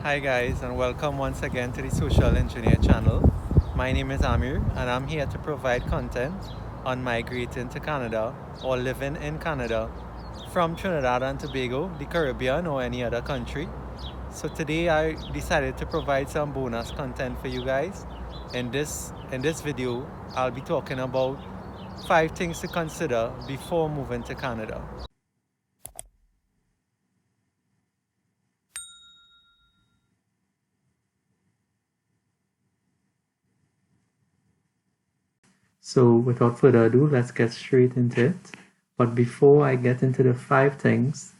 Hi guys, and welcome once again to the Social Engineer channel. My name is Amir and I'm here to provide content on migrating to Canada or living in Canada from Trinidad and Tobago, the Caribbean, or any other country. So today I decided to provide some bonus content for you guys. In this video, I'll be talking about 5 things to consider before moving to Canada. So without further ado, let's get straight into it. But before I get into the 5 things,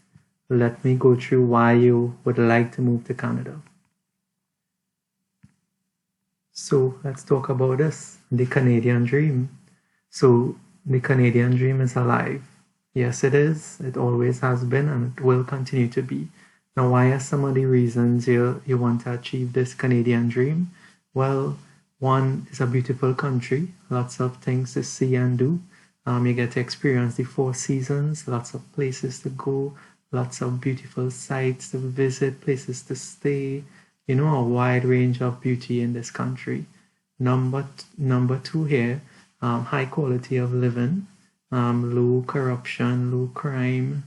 let me go through why you would like to move to Canada. So let's talk about this, the Canadian dream. So the Canadian dream is alive. Yes, it is. It always has been and it will continue to be. Now, why are some of the reasons you want to achieve this Canadian dream? Well, one is a beautiful country, lots of things to see and do. You get to experience the 4 seasons, lots of places to go, lots of beautiful sites to visit, places to stay, a wide range of beauty in this country. Number 2 here, high quality of living, low corruption, low crime,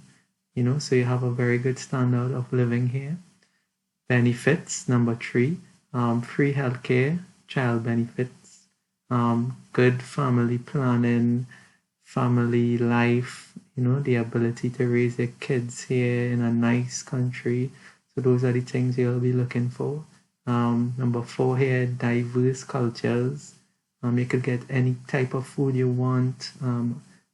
so you have a very good standard of living here. Benefits, number 3, free healthcare, child benefits, good family planning, family life, the ability to raise your kids here in a nice country. So those are the things you'll be looking for. Number 4 here, diverse cultures. You could get any type of food you want.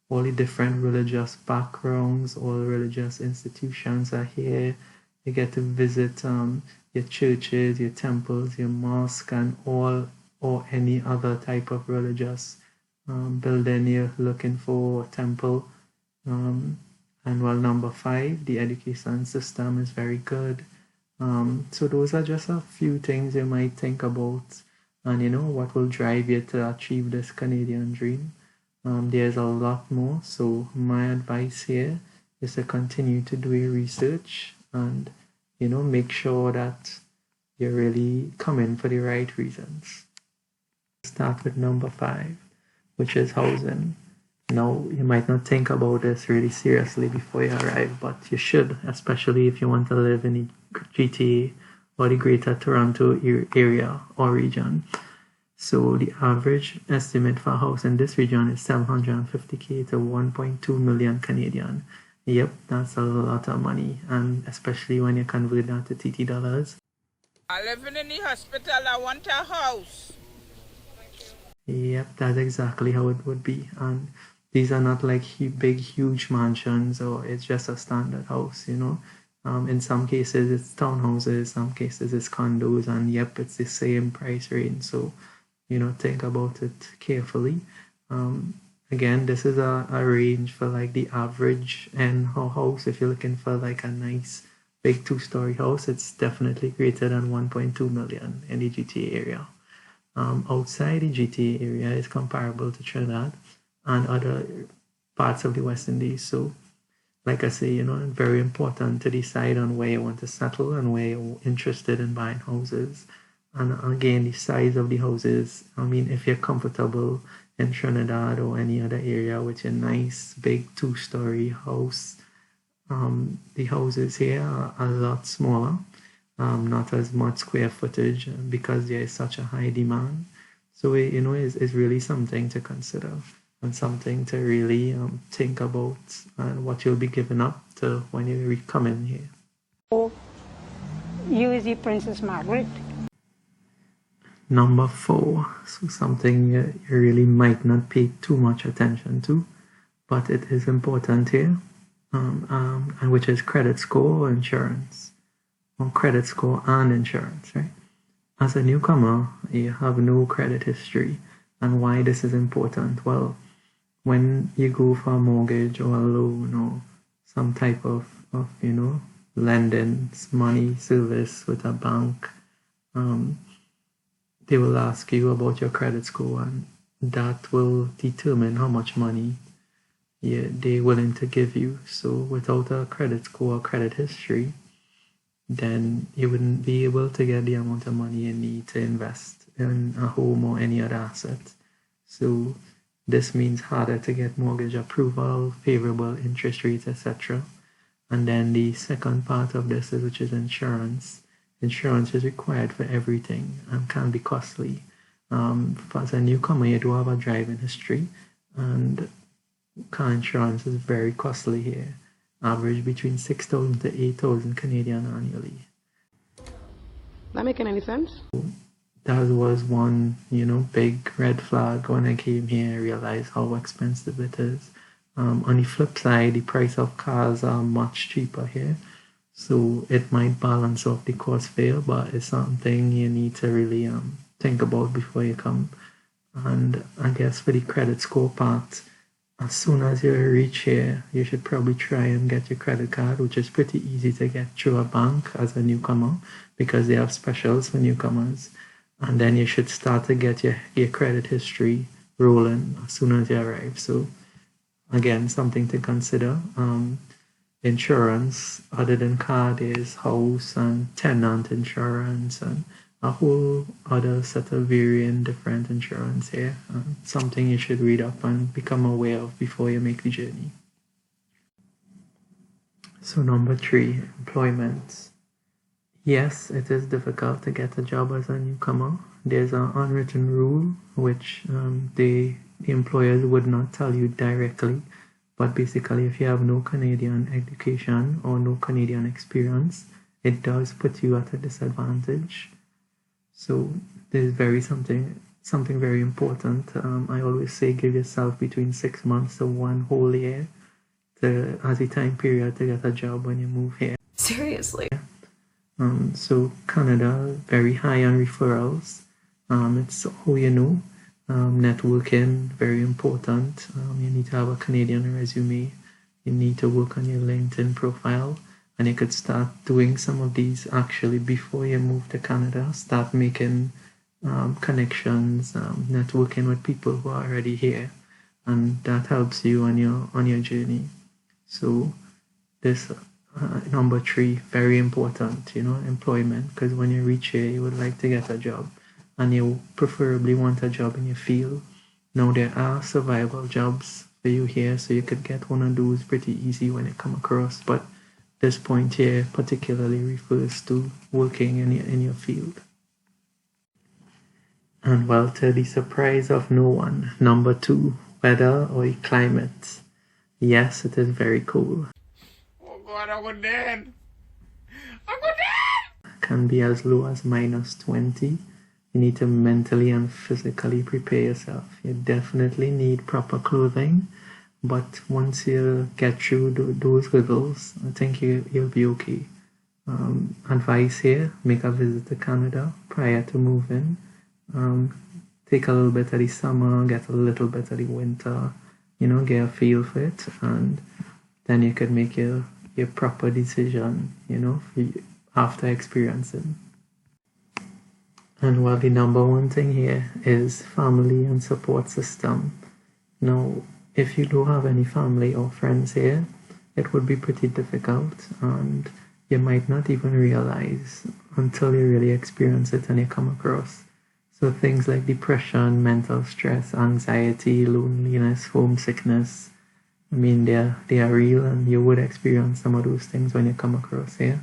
All the different religious backgrounds, all religious institutions are here. You get to visit your churches, your temples, your mosque, and all or any other type of religious building you're looking for, or temple. And well, number 5, the education system is very good. So those are just a few things you might think about, and what will drive you to achieve this Canadian dream. There's a lot more, so my advice here is to continue to do your research and make sure that you're really coming for the right reasons. Start with number 5, which is housing. Now, you might not think about this really seriously before you arrive, but you should, especially if you want to live in the GTA or the Greater Toronto area or region. So the average estimate for a house in this region is 750k to 1.2 million Canadian. Yep, that's a lot of money, and especially when you convert that to TT dollars. I live in the hospital, I want a house. Yep, that's exactly how it would be. And these are not like big, huge mansions, or it's just a standard house, In some cases, it's townhouses, some cases, it's condos, and yep, it's the same price range. So, think about it carefully. Again, this is a range for like the average end house. If you're looking for like a nice big 2-story house, it's definitely greater than 1.2 million in the GTA area. Outside the GTA area is comparable to Trinidad and other parts of the West Indies. So, like I say, very important to decide on where you want to settle and where you're interested in buying houses. And again, the size of the houses. If you're comfortable in Trinidad or any other area with a nice big 2-story house, the houses here are a lot smaller. Not as much square footage because there is such a high demand. So it's really something to consider and something to really think about and what you'll be giving up to when you come in here. So, you is the Princess Margaret. Number 4, so something you really might not pay too much attention to, but it is important here, and which is credit score or insurance. On credit score and insurance, right? As a newcomer, you have no credit history. And why this is important? Well, when you go for a mortgage or a loan or some type of lending money service with a bank, they will ask you about your credit score, and that will determine how much money they're willing to give you. So without a credit score or credit history, then you wouldn't be able to get the amount of money you need to invest in a home or any other asset. So this means harder to get mortgage approval, favorable interest rates, etc. And then the second part of this is, which is insurance. Insurance is required for everything and can be costly. As a newcomer, you do have a driving history, and car insurance is very costly here. Average between 6,000 to 8,000 Canadian annually. Not making any sense? That was one, big red flag when I came here. I realized how expensive it is. On the flip side, the price of cars are much cheaper here. So it might balance off the cost for you, but it's something you need to really think about before you come. And I guess for the credit score part, as soon as you reach here, you should probably try and get your credit card, which is pretty easy to get through a bank as a newcomer because they have specials for newcomers. And then you should start to get your credit history rolling as soon as you arrive. So again, something to consider. Insurance, other than car, there's house and tenant insurance and a whole other set of varying different insurance here. Something you should read up and become aware of before you make the journey. So number 3, employment. Yes, it is difficult to get a job as a newcomer. There's an unwritten rule which the employers would not tell you directly, but basically if you have no Canadian education or no Canadian experience, it does put you at a disadvantage. So there's something very important. I always say give yourself between 6 months to 1 whole year as a time period to get a job when you move here. Seriously? So Canada, very high on referrals. It's who you know. Networking, very important. You need to have a Canadian resume. You need to work on your LinkedIn profile. And you could start doing some of these actually before you move to Canada. Start making connections, networking with people who are already here. And that helps you on your journey. So this number 3, very important, employment, because when you reach here, you would like to get a job and you preferably want a job in your field. Now there are survival jobs for you here, so you could get one of those pretty easy when you come across, but this point here particularly refers to working in your field. And well, to the surprise of no one, number 2, weather or climate. Yes, it is very cold. Oh God, I'm going dead. I'm going dead. Can be as low as -20. You need to mentally and physically prepare yourself. You definitely need proper clothing, but once you get through those hurdles, I think you'll be okay. Advice here, make a visit to Canada prior to moving. Take a little bit of the summer, get a little bit of the winter, get a feel for it, and then you could make your proper decision, after experiencing. And well, the number 1 thing here is family and support system. Now, if you don't have any family or friends here, it would be pretty difficult, and you might not even realize until you really experience it and you come across. So things like depression, mental stress, anxiety, loneliness, homesickness, they are real, and you would experience some of those things when you come across here.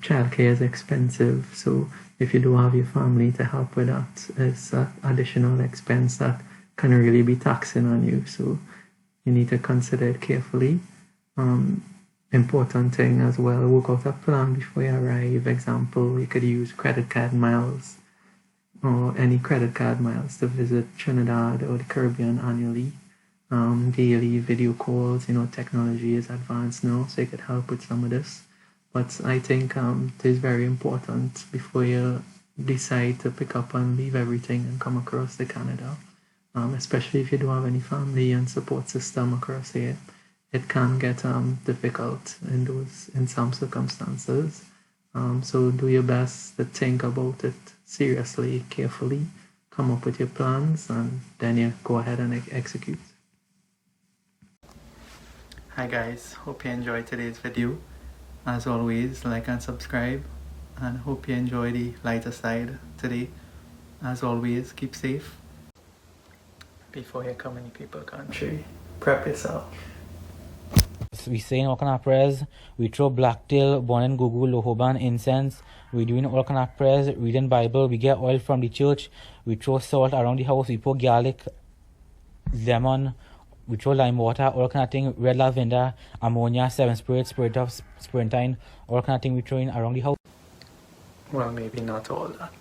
Childcare is expensive, so if you don't have your family to help with that, it's an additional expense that can really be taxing on you, so you need to consider it carefully. Important thing as well, work out a plan before you arrive. Example, you could use credit card miles or any credit card miles to visit Trinidad or the Caribbean annually. Daily video calls, technology is advanced now, so it could help with some of this. But I think it is very important before you decide to pick up and leave everything and come across to Canada, especially if you don't have any family and support system across here. It can get difficult in some circumstances. So do your best to think about it seriously, carefully, come up with your plans, and then you go ahead and execute. Hi guys, hope you enjoyed today's video. As always, like and subscribe, and hope you enjoy the lighter side today. As always, keep safe. Before you come in people country, prep yourself. We say in all kind of prayers, we throw blacktail, bonin, gugu, lohoban, incense. We doing all kind of prayers, reading Bible. We get oil from the church. We throw salt around the house. We pour garlic, lemon. We throw lime water, all kind of thing. Red lavender, ammonia, seven spirit, spirit of springtime. All kind of thing we throw in around the house. Well, maybe not all that.